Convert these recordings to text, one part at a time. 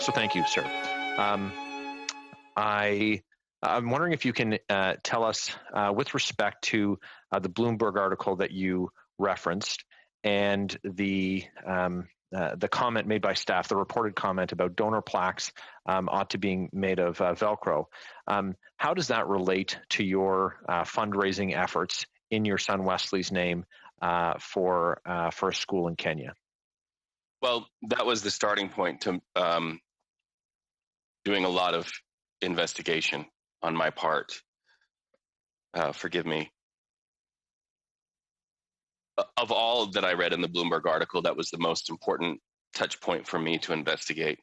So thank you, sir. I'm wondering if you can tell us, with respect to the Bloomberg article that you referenced and the comment made by staff, the reported comment about donor plaques ought to be made of Velcro. How does that relate to your fundraising efforts in your son Wesley's name for a school in Kenya? Well, that was the starting point to doing a lot of investigation on my part. Forgive me. Of all that I read in the Bloomberg article, that was the most important touch point for me to investigate.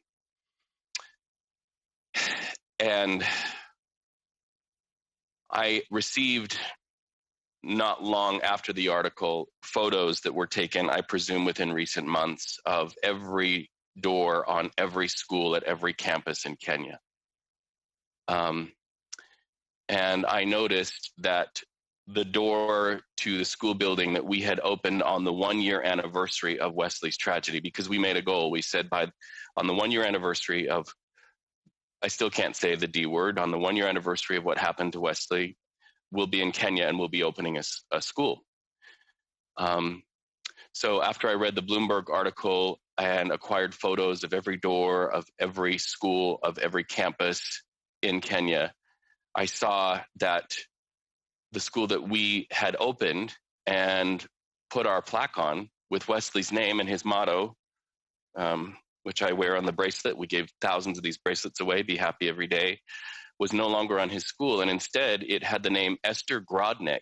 And I received, not long after the article, photos that were taken, I presume within recent months, of every door on every school at every campus in Kenya. And I noticed that the door to the school building that we had opened on the 1-year anniversary of Wesley's tragedy, because we made a goal. We said on the 1-year anniversary of, I still can't say the D word, on the 1-year anniversary of what happened to Wesley, we'll be in Kenya and we'll be opening a school. So after I read the Bloomberg article and acquired photos of every door of every school, of every campus in Kenya, I saw that the school that we had opened and put our plaque on with Wesley's name and his motto, which I wear on the bracelet. We gave thousands of these bracelets away, be happy every day, was no longer on his school. And instead, it had the name Esther Grodnick,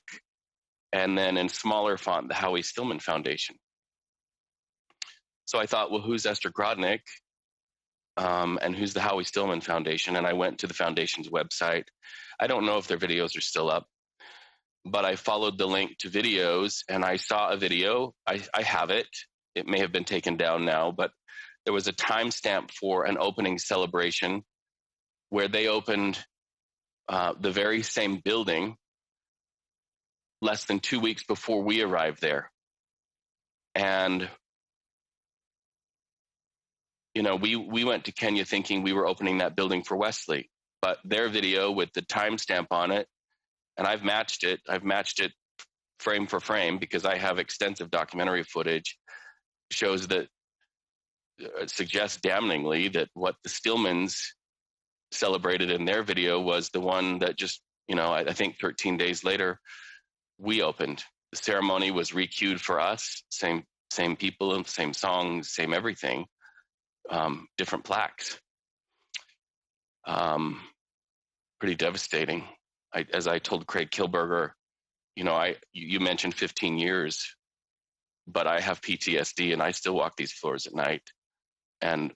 and then in smaller font, the Howie Stillman Foundation. So I thought, well, who's Esther Grodnick? And who's the Howie Stillman Foundation? And I went to the foundation's website. I don't know if their videos are still up, but I followed the link to videos and I saw a video. I have it. It may have been taken down now, but there was a timestamp for an opening celebration where they opened the very same building less than 2 weeks before we arrived there. And we went to Kenya thinking we were opening that building for Wesley, but their video with the timestamp on it, and I've matched it frame for frame because I have extensive documentary footage, shows that suggests damningly that what the Stillmans celebrated in their video was the one that just, I think 13 days later, we opened. The ceremony was recued for us, same people, same songs, same everything. Different plaques. Pretty devastating. As I told Craig Kilberger, you mentioned 15 years, but I have PTSD and I still walk these floors at night. And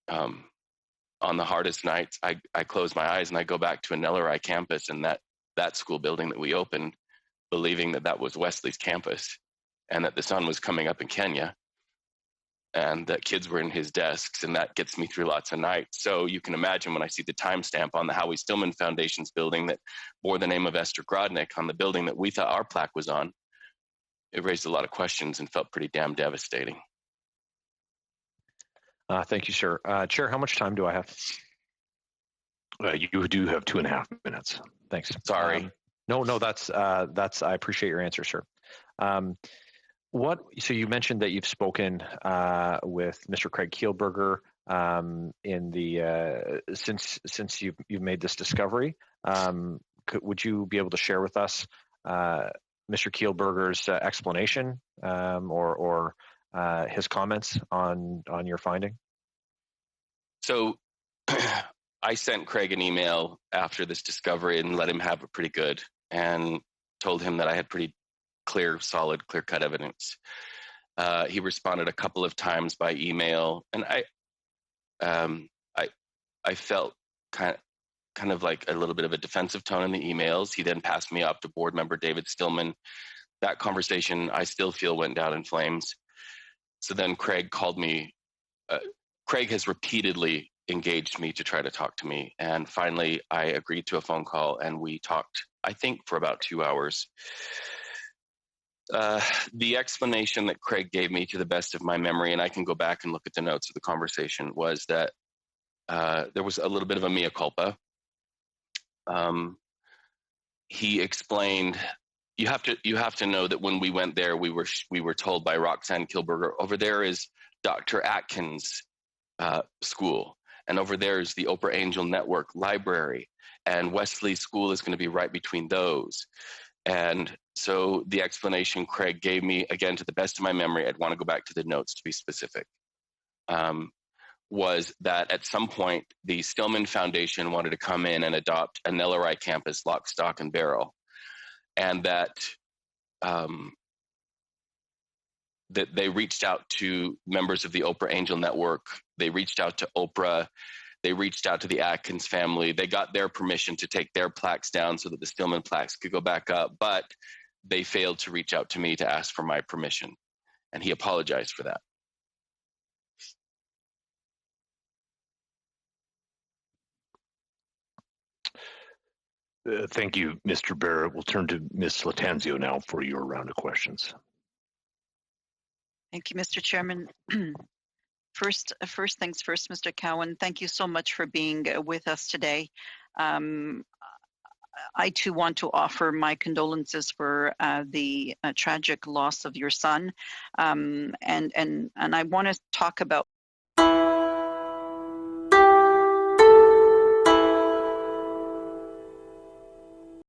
on the hardest nights, I close my eyes and I go back to an LRI campus and that school building that we opened, believing that was Wesley's campus and that the sun was coming up in Kenya, and that kids were in his desks, and that gets me through lots of nights. So you can imagine when I see the timestamp on the Howie Stillman Foundation's building that bore the name of Esther Grodnick on the building that we thought our plaque was on, it raised a lot of questions and felt pretty damn devastating. Thank you, sir. Chair, how much time do I have? You do have 2.5 minutes. Thanks. Sorry. No, that's I appreciate your answer, sir. So you mentioned that you've spoken with Mr. Craig Kielberger since you've made this discovery. Would you be able to share with us Mr. Kielberger's explanation or his comments on your finding? So I sent Craig an email after this discovery and let him have it pretty good, and told him that I had pretty solid, clear-cut evidence. He responded a couple of times by email, and I felt kind of like a little bit of a defensive tone in the emails. He then passed me off to board member David Stillman. That conversation, I still feel, went down in flames. So then Craig called me. Craig has repeatedly engaged me to try to talk to me, and finally I agreed to a phone call, and we talked, I think, for about 2 hours. The explanation that Craig gave me, to the best of my memory, and I can go back and look at the notes of the conversation, was that there was a little bit of a mea culpa. He explained, you have to know that when we went there, we were told by Roxanne Kilberger, over there is Dr. Atkins' school, and over there is the Oprah Angel Network library, and Wesley School is going to be right between those. And so the explanation Craig gave me, again, to the best of my memory, I'd want to go back to the notes to be specific, was that at some point, the Stillman Foundation wanted to come in and adopt a Nelarai campus, lock, stock, and barrel. And that that they reached out to members of the Oprah Angel Network. They reached out to Oprah. They reached out to the Atkins family. They got their permission to take their plaques down so that the Stillman plaques could go back up, but they failed to reach out to me to ask for my permission. And he apologized for that. Thank you, Mr. Barrett. We'll turn to Ms. Latanzio now for your round of questions. Thank you, Mr. Chairman. First things first, Mr. Cowan, thank you so much for being with us today. I too want to offer my condolences for the tragic loss of your son, and I want to talk about